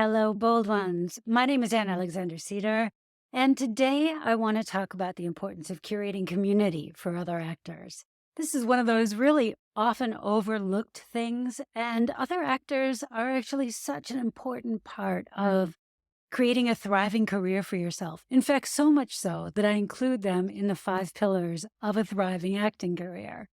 Hello, bold ones. My name is Anne Alexander Cedar, and today I want to talk about the importance of curating community for other actors. This is one of those really often overlooked things, and other actors are actually such an important part of creating a thriving career for yourself. In fact, so much so that I include them in the 5 pillars of a thriving acting career.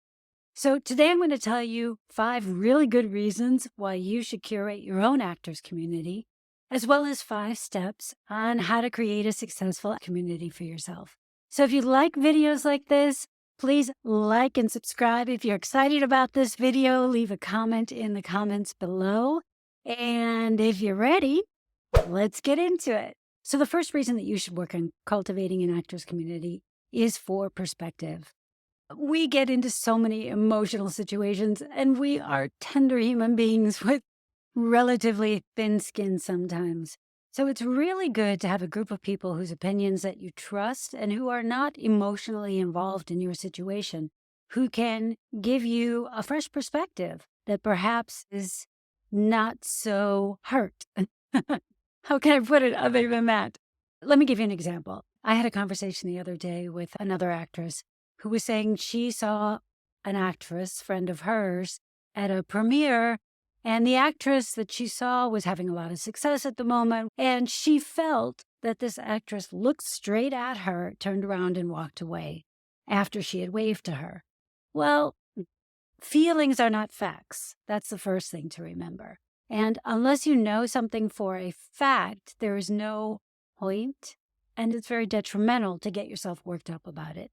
So today I'm going to tell you 5 really good reasons why you should curate your own actors community, as well as 5 steps on how to create a successful community for yourself. So if you like videos like this, please like and subscribe. If you're excited about this video, leave a comment in the comments below. And if you're ready, let's get into it. So the first reason that you should work on cultivating an actors community is for perspective. We get into so many emotional situations, and we are tender human beings with relatively thin skin sometimes. So it's really good to have a group of people whose opinions that you trust and who are not emotionally involved in your situation, who can give you a fresh perspective that perhaps is not so hurt. How can I put it other than that? Let me give you an example. I had a conversation the other day with another actress who was saying she saw an actress, friend of hers, at a premiere, and the actress that she saw was having a lot of success at the moment, and she felt that this actress looked straight at her, turned around and walked away after she had waved to her. Well, feelings are not facts. That's the first thing to remember. And unless you know something for a fact, there is no point, and it's very detrimental to get yourself worked up about it.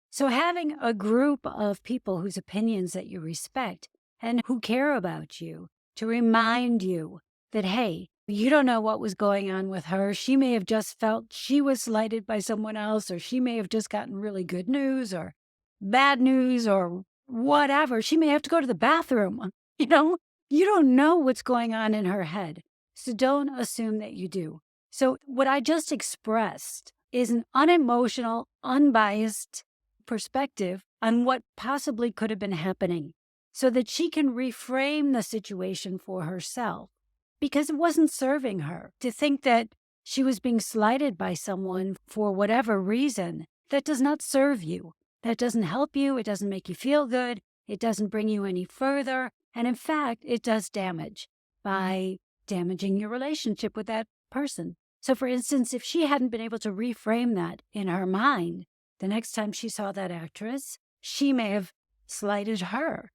So having a group of people whose opinions that you respect and who care about you to remind you that, hey, you don't know what was going on with her. She may have just felt she was slighted by someone else, or she may have just gotten really good news or bad news or whatever. She may have to go to the bathroom. You don't know what's going on in her head. So don't assume that you do. So what I just expressed is an unemotional, unbiased perspective on what possibly could have been happening so that she can reframe the situation for herself, because it wasn't serving her to think that she was being slighted by someone for whatever reason. That does not serve you. That doesn't help you. It doesn't make you feel good. It doesn't bring you any further. And in fact, it does damage by damaging your relationship with that person. So for instance, if she hadn't been able to reframe that in her mind, the next time she saw that actress, she may have slighted her.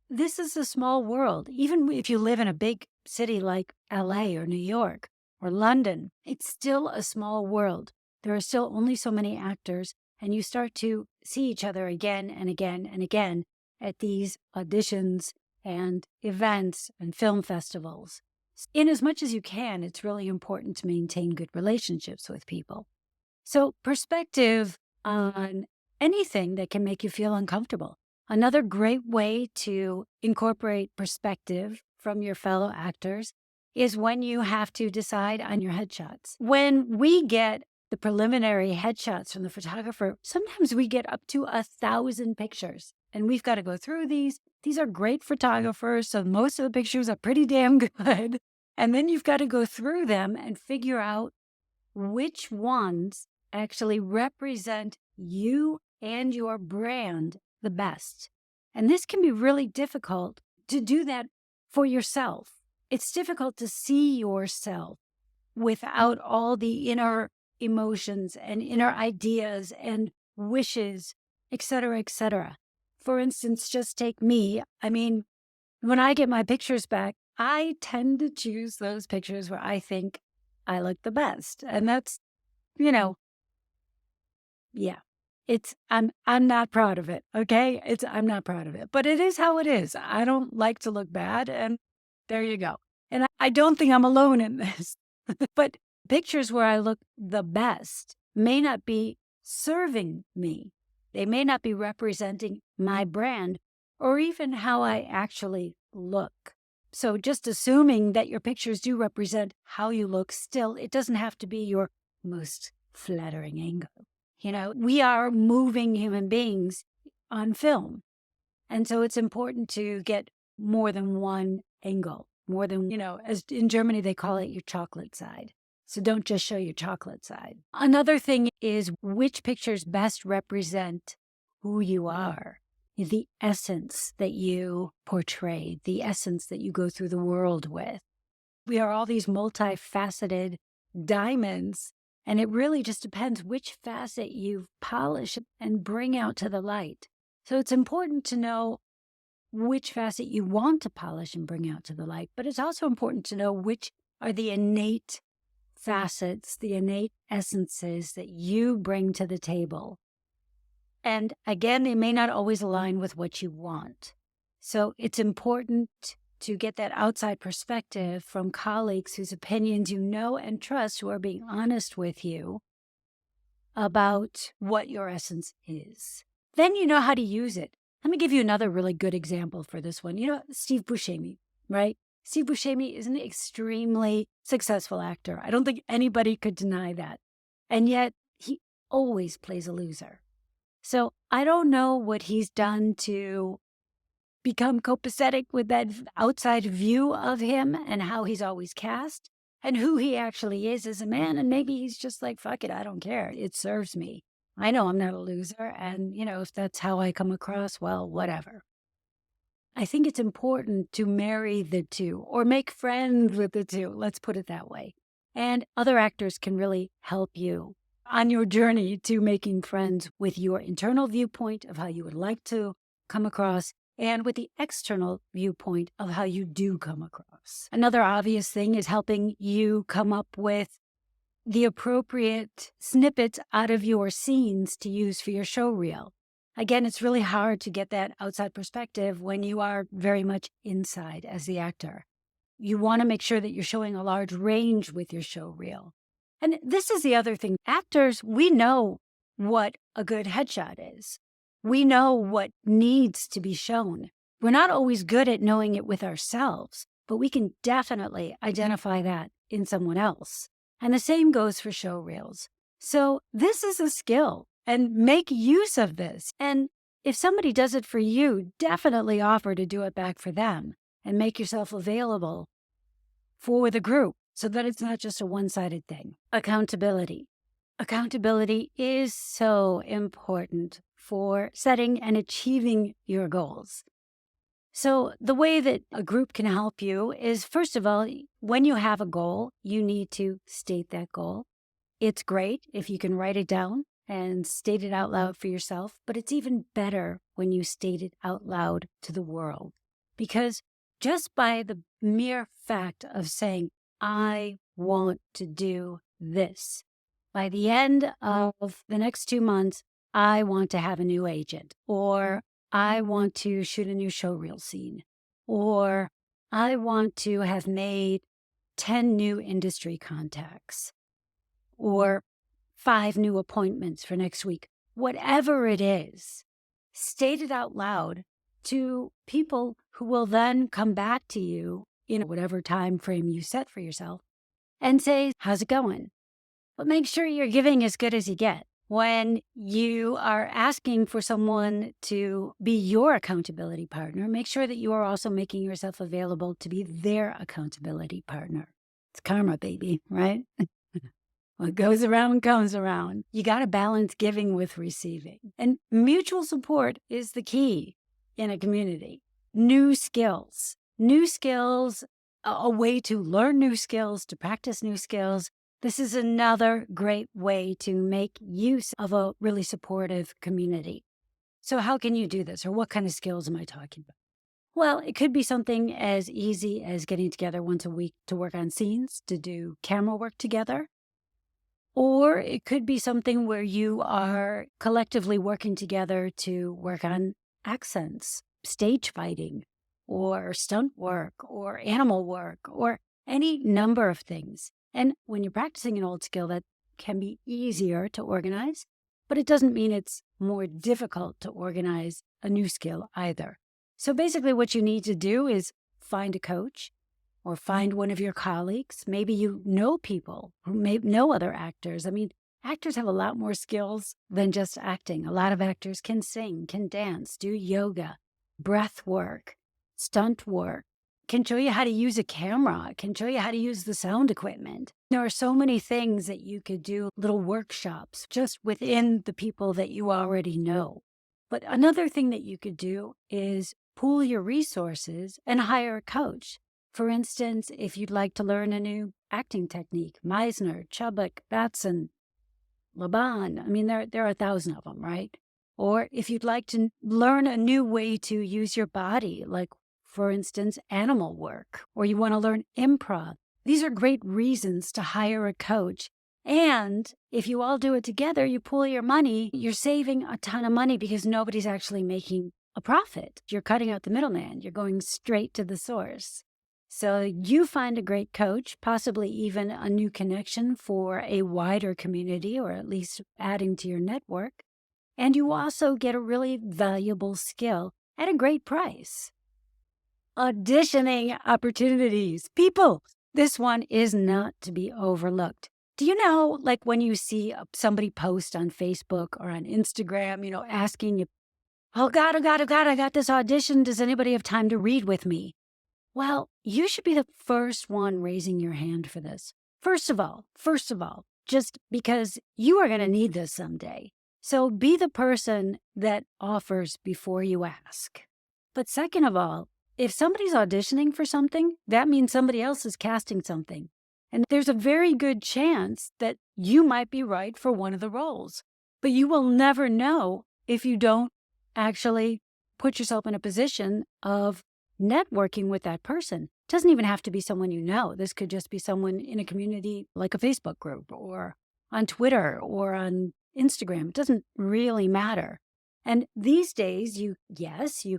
This is a small world. Even if you live in a big city like LA or New York or London, it's still a small world. There are still only so many actors, and you start to see each other again and again and again at these auditions and events and film festivals. In as much as you can, it's really important to maintain good relationships with people. So perspective on anything that can make you feel uncomfortable. Another great way to incorporate perspective from your fellow actors is when you have to decide on your headshots. When we get the preliminary headshots from the photographer, sometimes we get up to 1,000 pictures, and we've got to go through these. These are great photographers, so most of the pictures are pretty damn good. And then you've got to go through them and figure out which ones actually represent you and your brand the best. And this can be really difficult to do that for yourself. It's difficult to see yourself without all the inner emotions and inner ideas and wishes, etc., etc. For instance, just take me. I mean, when I get my pictures back, I tend to choose those pictures where I think I look the best. And that's, yeah. I'm not proud of it, okay? I'm not proud of it. But it is how it is. I don't like to look bad, and there you go. And I don't think I'm alone in this. But pictures where I look the best may not be serving me. They may not be representing my brand or even how I actually look. So just assuming that your pictures do represent how you look, still, it doesn't have to be your most flattering angle. We are moving human beings on film. And so it's important to get more than one angle. more than, as in Germany, they call it your chocolate side. So don't just show your chocolate side. Another thing is which pictures best represent who you are, the essence that you portray, the essence that you go through the world with. We are all these multifaceted diamonds, and it really just depends which facet you polish and bring out to the light. So it's important to know which facet you want to polish and bring out to the light, but it's also important to know which are the innate facets, the innate essences that you bring to the table. And again, they may not always align with what you want. So it's important to get that outside perspective from colleagues whose opinions you know and trust, who are being honest with you about what your essence is. Then you know how to use it. Let me give you another really good example for this one. Steve Buscemi, right? Steve Buscemi is an extremely successful actor. I don't think anybody could deny that. And yet he always plays a loser. So I don't know what he's done to become copacetic with that outside view of him and how he's always cast and who he actually is as a man. And maybe he's just like, fuck it, I don't care. It serves me. I know I'm not a loser. And, if that's how I come across, well, whatever. I think it's important to marry the two or make friends with the two. Let's put it that way. And other actors can really help you on your journey to making friends with your internal viewpoint of how you would like to come across and with the external viewpoint of how you do come across. Another obvious thing is helping you come up with the appropriate snippets out of your scenes to use for your show reel. Again, it's really hard to get that outside perspective when you are very much inside as the actor. You want to make sure that you're showing a large range with your show reel. And this is the other thing. Actors, we know what a good headshot is. We know what needs to be shown. We're not always good at knowing it with ourselves, but we can definitely identify that in someone else. And the same goes for show reels. So this is a skill, and make use of this. And if somebody does it for you, definitely offer to do it back for them and make yourself available for the group so that it's not just a one-sided thing. Accountability. Accountability is so important for setting and achieving your goals. So the way that a group can help you is, first of all, when you have a goal, you need to state that goal. It's great if you can write it down and state it out loud for yourself, but it's even better when you state it out loud to the world. Because just by the mere fact of saying, I want to do this, by the end of the next 2 months, I want to have a new agent, or I want to shoot a new show reel scene, or I want to have made 10 new industry contacts, or 5 new appointments for next week. Whatever it is, state it out loud to people who will then come back to you in whatever time frame you set for yourself and say, how's it going? But make sure you're giving as good as you get. When you are asking for someone to be your accountability partner, make sure that you are also making yourself available to be their accountability partner. It's karma, baby, right? What goes around comes around. You got to balance giving with receiving. And mutual support is the key in a community. New skills, a way to learn new skills, to practice new skills. This is another great way to make use of a really supportive community. So how can you do this? Or what kind of skills am I talking about? Well, it could be something as easy as getting together once a week to work on scenes, to do camera work together. Or it could be something where you are collectively working together to work on accents, stage fighting, or stunt work, or animal work, or any number of things. And when you're practicing an old skill, that can be easier to organize, but it doesn't mean it's more difficult to organize a new skill either. So basically what you need to do is find a coach or find one of your colleagues. Maybe you know people who may know other actors. I mean, actors have a lot more skills than just acting. A lot of actors can sing, can dance, do yoga, breath work, stunt work, can show you how to use a camera, can show you how to use the sound equipment. There are so many things that you could do, little workshops just within the people that you already know. But another thing that you could do is pool your resources and hire a coach. For instance, if you'd like to learn a new acting technique, Meisner, Chubbuck, Batson, Laban, I mean, there are 1,000 of them, right? Or if you'd like to learn a new way to use your body, like, for instance, animal work, or you want to learn improv, these are great reasons to hire a coach. And if you all do it together, you pool your money, you're saving a ton of money because nobody's actually making a profit. You're cutting out the middleman. You're going straight to the source. So you find a great coach, possibly even a new connection for a wider community, or at least adding to your network. And you also get a really valuable skill at a great price. Auditioning opportunities. People, this one is not to be overlooked. Do you know, like when you see somebody post on Facebook or on Instagram, asking you, oh God, I got this audition. Does anybody have time to read with me? Well, you should be the first one raising your hand for this. First of all, just because you are going to need this someday. So be the person that offers before you ask. But second of all, if somebody's auditioning for something, that means somebody else is casting something. And there's a very good chance that you might be right for one of the roles. But you will never know if you don't actually put yourself in a position of networking with that person. It doesn't even have to be someone you know. This could just be someone in a community like a Facebook group or on Twitter or on Instagram. It doesn't really matter. And these days, you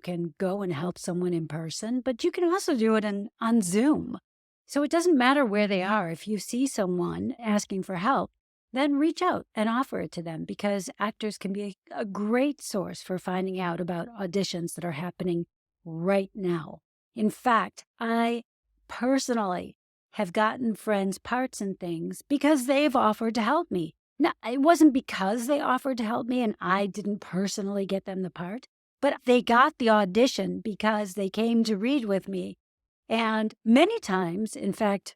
can go and help someone in person, but you can also do it on Zoom. So it doesn't matter where they are. If you see someone asking for help, then reach out and offer it to them, because actors can be a great source for finding out about auditions that are happening right now. In fact, I personally have gotten friends parts and things because they've offered to help me. Now, it wasn't because they offered to help me and I didn't personally get them the part, but they got the audition because they came to read with me. And many times, in fact,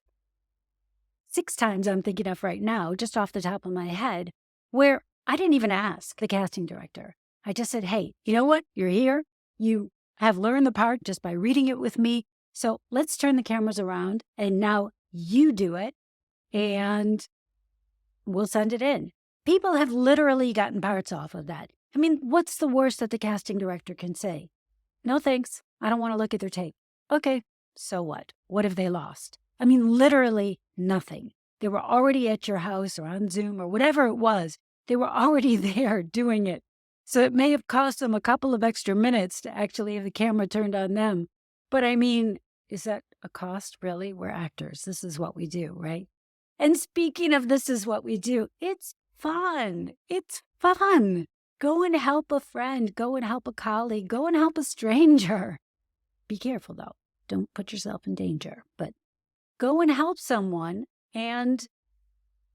6 times I'm thinking of right now, just off the top of my head, where I didn't even ask the casting director. I just said, hey, you know what? You're here. You have learned the part just by reading it with me. So let's turn the cameras around and now you do it and we'll send it in. People have literally gotten parts off of that. I mean, what's the worst that the casting director can say? No, thanks. I don't want to look at their tape. Okay, so what? What have they lost? I mean, literally nothing. They were already at your house or on Zoom or whatever it was. They were already there doing it. So it may have cost them a couple of extra minutes to actually have the camera turned on them. But I mean, is that a cost, really? We're actors. This is what we do, right? And speaking of this is what we do, it's fun. It's fun. Go and help a friend. Go and help a colleague. Go and help a stranger. Be careful, though. Don't put yourself in danger. But go and help someone and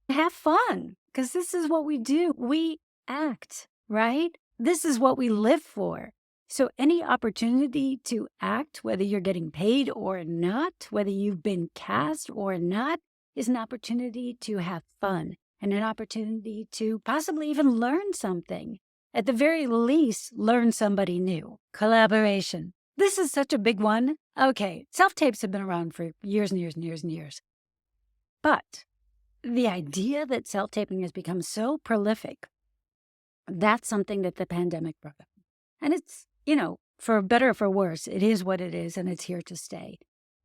have fun, because this is what we do. We act, right? This is what we live for. So any opportunity to act, whether you're getting paid or not, whether you've been cast or not, is an opportunity to have fun and an opportunity to possibly even learn something. At the very least, learn somebody new. Collaboration. This is such a big one. Okay, self-tapes have been around for years and years and years and years. But the idea that self-taping has become so prolific, that's something that the pandemic brought up. And it's, for better or for worse, it is what it is and it's here to stay.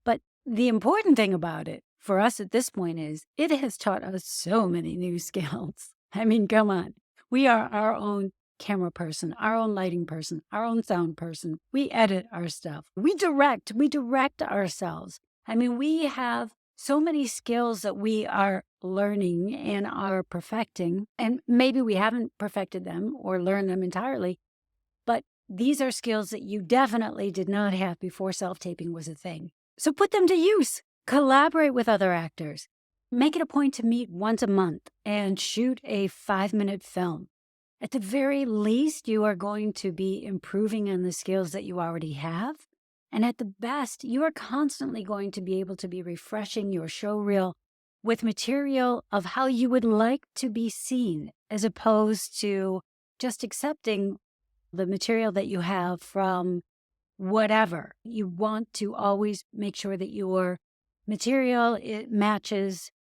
But the important thing about it for us at this point is it has taught us so many new skills. I mean, come on. We are our own camera person, our own lighting person, our own sound person. We edit our stuff. We direct ourselves. I mean, we have so many skills that we are learning and are perfecting, and maybe we haven't perfected them or learned them entirely, but these are skills that you definitely did not have before self-taping was a thing. So put them to use. Collaborate with other actors. Make it a point to meet once a month and shoot a 5-minute film. At the very least, you are going to be improving on the skills that you already have. And at the best, you are constantly going to be able to be refreshing your show reel with material of how you would like to be seen, as opposed to just accepting the material that you have from whatever. You want to always make sure that your material, it matches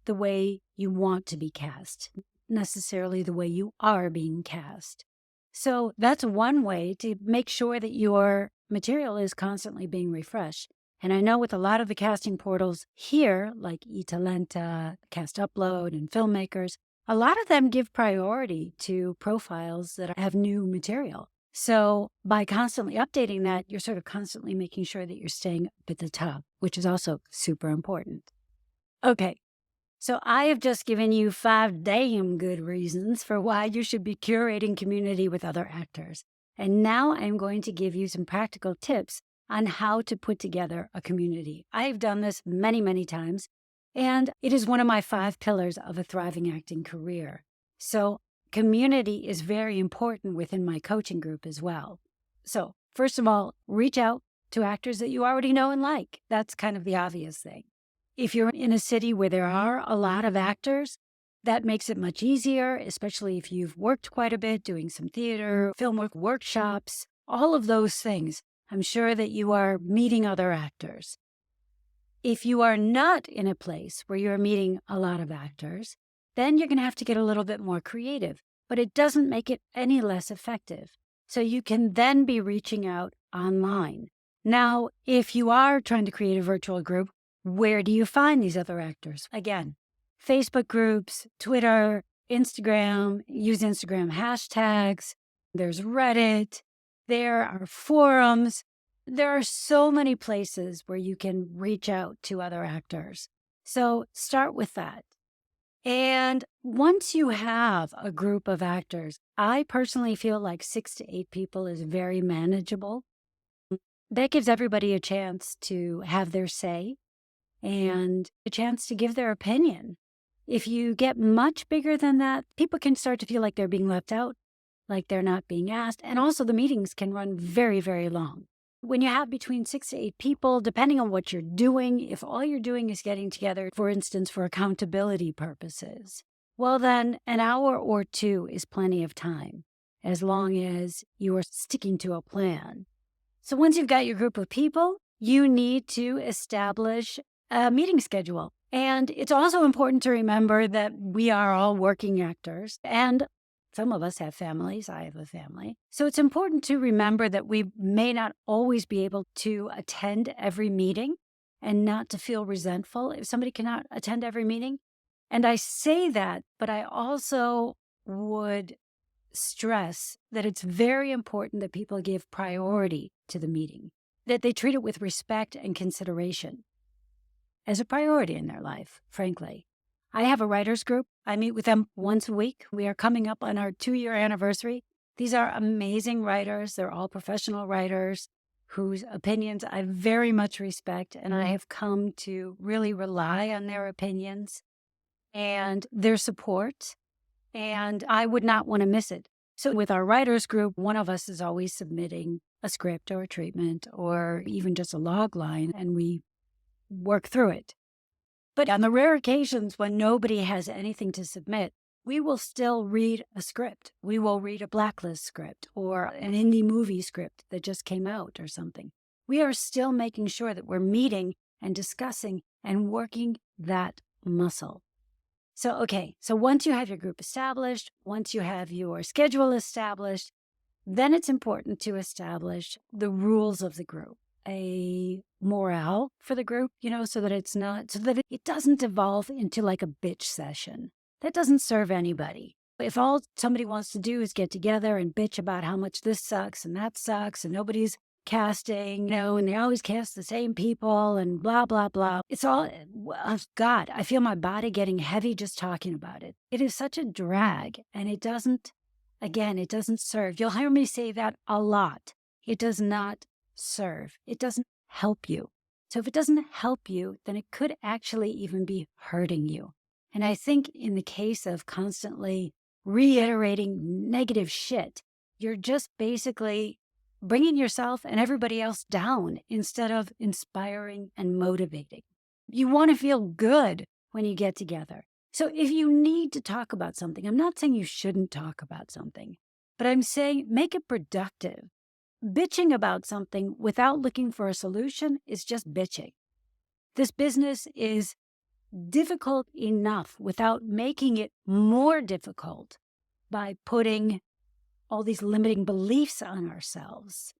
the way you want to be cast, necessarily the way you are being cast. So that's one way to make sure that your material is constantly being refreshed. And I know with a lot of the casting portals here, like eTalenta, Cast Upload, and Filmmakers, a lot of them give priority to profiles that have new material. So by constantly updating that, you're sort of constantly making sure that you're staying up at the top, which is also super important. Okay, so I have just given you 5 damn good reasons for why you should be curating community with other actors. And now I'm going to give you some practical tips on how to put together a community. I've done this many, many times, and it is one of my 5 pillars of a thriving acting career. So community is very important within my coaching group as well. So first of all, reach out to actors that you already know and like. That's kind of the obvious thing. If you're in a city where there are a lot of actors, that makes it much easier, especially if you've worked quite a bit doing some theater, film work, workshops, all of those things. I'm sure that you are meeting other actors. If you are not in a place where you're meeting a lot of actors, then you're going to have to get a little bit more creative, but it doesn't make it any less effective. So you can then be reaching out online. Now, if you are trying to create a virtual group, where do you find these other actors? Again, Facebook groups, Twitter, Instagram, use Instagram hashtags. There's Reddit. There are forums. There are so many places where you can reach out to other actors. So start with that. And once you have a group of actors, I personally feel like 6 to 8 people is very manageable. That gives everybody a chance to have their say and a chance to give their opinion. If you get much bigger than that, people can start to feel like they're being left out, like they're not being asked. And also the meetings can run very, very long. When you have between 6 to 8 people, depending on what you're doing, if all you're doing is getting together, for instance, for accountability purposes, well, then an hour or 2 is plenty of time, as long as you are sticking to a plan. So once you've got your group of people, you need to establish a meeting schedule. And it's also important to remember that we are all working actors, and some of us have families. I have a family. So it's important to remember that we may not always be able to attend every meeting, and not to feel resentful if somebody cannot attend every meeting. And I say that, but I also would stress that it's very important that people give priority to the meeting, that they treat it with respect and consideration as a priority in their life, frankly. I have a writers group. I meet with them once a week. We are coming up on our 2-year anniversary. These are amazing writers. They're all professional writers whose opinions I very much respect, and I have come to really rely on their opinions and their support, and I would not want to miss it. So with our writers group, one of us is always submitting a script or a treatment or even just a log line, and we work through it. But on the rare occasions when nobody has anything to submit, we will still read a script. We will read a Blacklist script or an indie movie script that just came out or something. We are still making sure that we're meeting and discussing and working that muscle. So once you have your group established, once you have your schedule established, then it's important to establish the rules of the group, a morale for the group, so that it doesn't evolve into like a bitch session. That doesn't serve anybody. If all somebody wants to do is get together and bitch about how much this sucks and that sucks and nobody's casting, and they always cast the same people and blah, blah, blah. It's all, God, I feel my body getting heavy just talking about it. It is such a drag, and it doesn't serve. You'll hear me say that a lot. It does not serve. It doesn't help you. So if it doesn't help you, then it could actually even be hurting you. And I think in the case of constantly reiterating negative shit, you're just basically bringing yourself and everybody else down instead of inspiring and motivating. You want to feel good when you get together. So if you need to talk about something, I'm not saying you shouldn't talk about something, but I'm saying make it productive. Bitching about something without looking for a solution is just bitching. This business is difficult enough without making it more difficult by putting all these limiting beliefs on ourselves.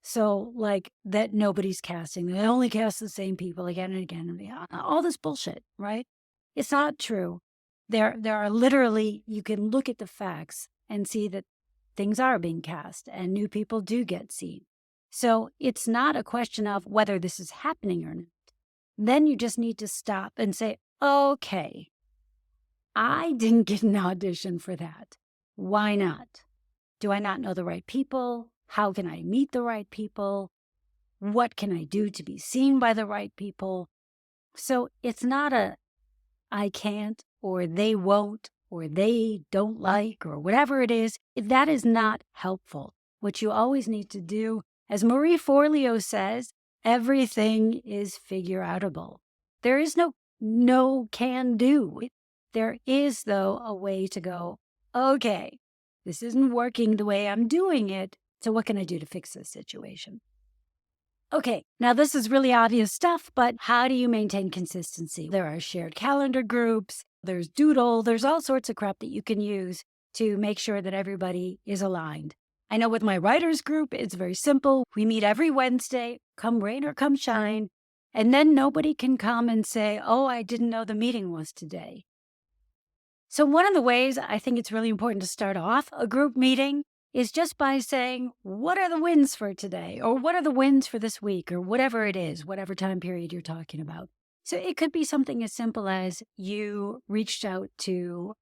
So, like that nobody's casting, they only cast the same people again and again, and all this bullshit, right? It's not true. There are literally, you can look at the facts and see that things are being cast and new people do get seen. So it's not a question of whether this is happening or not. Then you just need to stop and say, okay, I didn't get an audition for that. Why not? Do I not know the right people? How can I meet the right people? What can I do to be seen by the right people? So it's not a I can't, or they won't, or they don't like, or whatever it is. That is not helpful. What you always need to do, as Marie Forleo says, everything is figure outable. There is no can do. There is, though, a way to go, okay, this isn't working the way I'm doing it, so what can I do to fix this situation? Okay, now this is really obvious stuff, but how do you maintain consistency? There are shared calendar groups, there's Doodle, there's all sorts of crap that you can use to make sure that everybody is aligned. I know with my writers group, it's very simple. We meet every Wednesday, come rain or come shine, and then nobody can come and say, oh, I didn't know the meeting was today. So one of the ways I think it's really important to start off a group meeting is just by saying, what are the wins for today? Or what are the wins for this week? Or whatever it is, whatever time period you're talking about. So it could be something as simple as you reached out to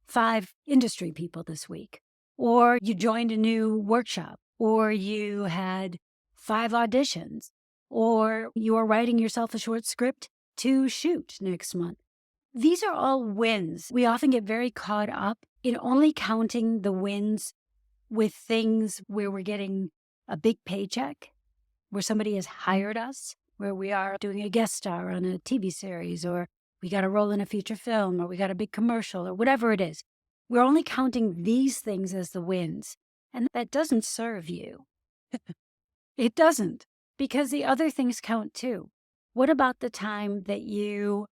5 industry people this week, or you joined a new workshop, or you had 5 auditions, or you are writing yourself a short script to shoot next month. These are all wins. We often get very caught up in only counting the wins with things where we're getting a big paycheck, where somebody has hired us, where we are doing a guest star on a TV series, or we got a role in a feature film, or we got a big commercial, or whatever it is. We're only counting these things as the wins, and that doesn't serve you. It doesn't, because the other things count too. What about the time that you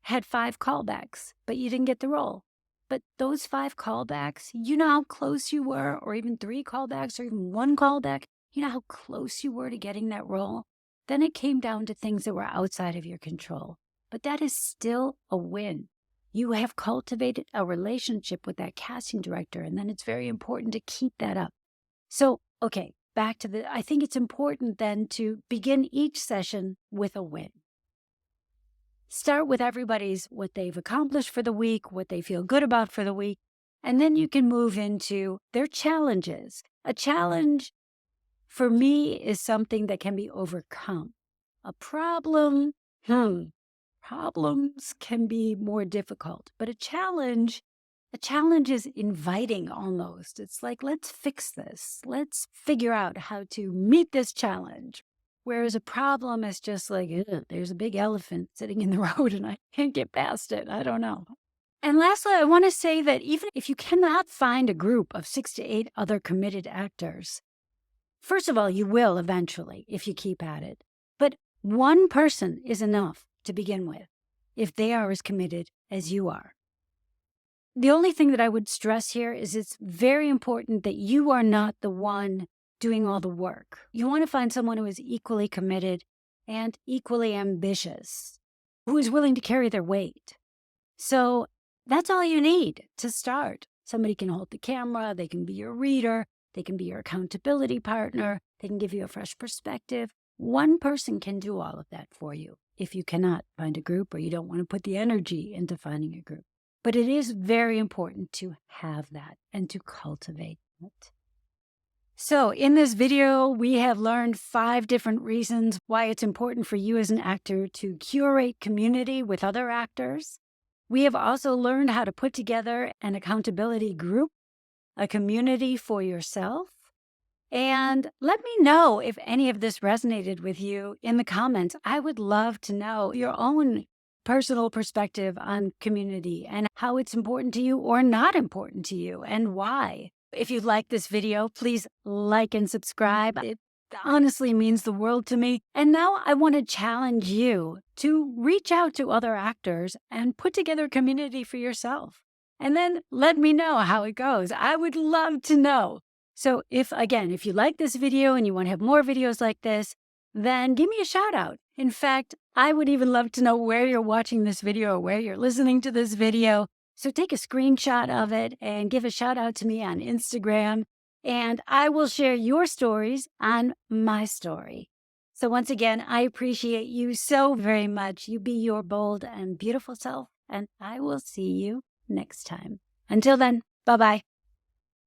had 5 callbacks, but you didn't get the role? But those 5 callbacks, you know how close you were, or even 3 callbacks, or even 1 callback, you know how close you were to getting that role? Then it came down to things that were outside of your control. But that is still a win. You have cultivated a relationship with that casting director, and then it's very important to keep that up. So, okay, back to I think it's important then to begin each session with a win. Start with everybody's what they've accomplished for the week, what they feel good about for the week, and then you can move into their challenges. A challenge for me is something that can be overcome. A problem, problems can be more difficult, but a challenge is inviting almost. It's like, let's fix this. Let's figure out how to meet this challenge. Whereas a problem is just like, there's a big elephant sitting in the road and I can't get past it. I don't know. And lastly, I want to say that even if you cannot find a group of 6 to 8 other committed actors, first of all, you will eventually if you keep at it. But one person is enough to begin with if they are as committed as you are. The only thing that I would stress here is it's very important that you are not the one doing all the work. You want to find someone who is equally committed and equally ambitious, who is willing to carry their weight. So that's all you need to start. Somebody can hold the camera, they can be your reader, they can be your accountability partner, they can give you a fresh perspective. One person can do all of that for you if you cannot find a group or you don't want to put the energy into finding a group. But it is very important to have that and to cultivate it. So in this video, we have learned 5 different reasons why it's important for you as an actor to curate community with other actors. We have also learned how to put together an accountability group, a community for yourself, And let me know if any of this resonated with you in the comments. I would love to know your own personal perspective on community and how it's important to you or not important to you and why. If you like this video, please like and subscribe. It honestly means the world to me. And now I want to challenge you to reach out to other actors and put together a community for yourself. And then let me know how it goes. I would love to know. So if you like this video and you want to have more videos like this, then give me a shout out. In fact, I would even love to know where you're watching this video or where you're listening to this video. So take a screenshot of it and give a shout out to me on Instagram, and I will share your stories on my story. So once again, I appreciate you so very much. You be your bold and beautiful self, and I will see you next time. Until then, bye-bye.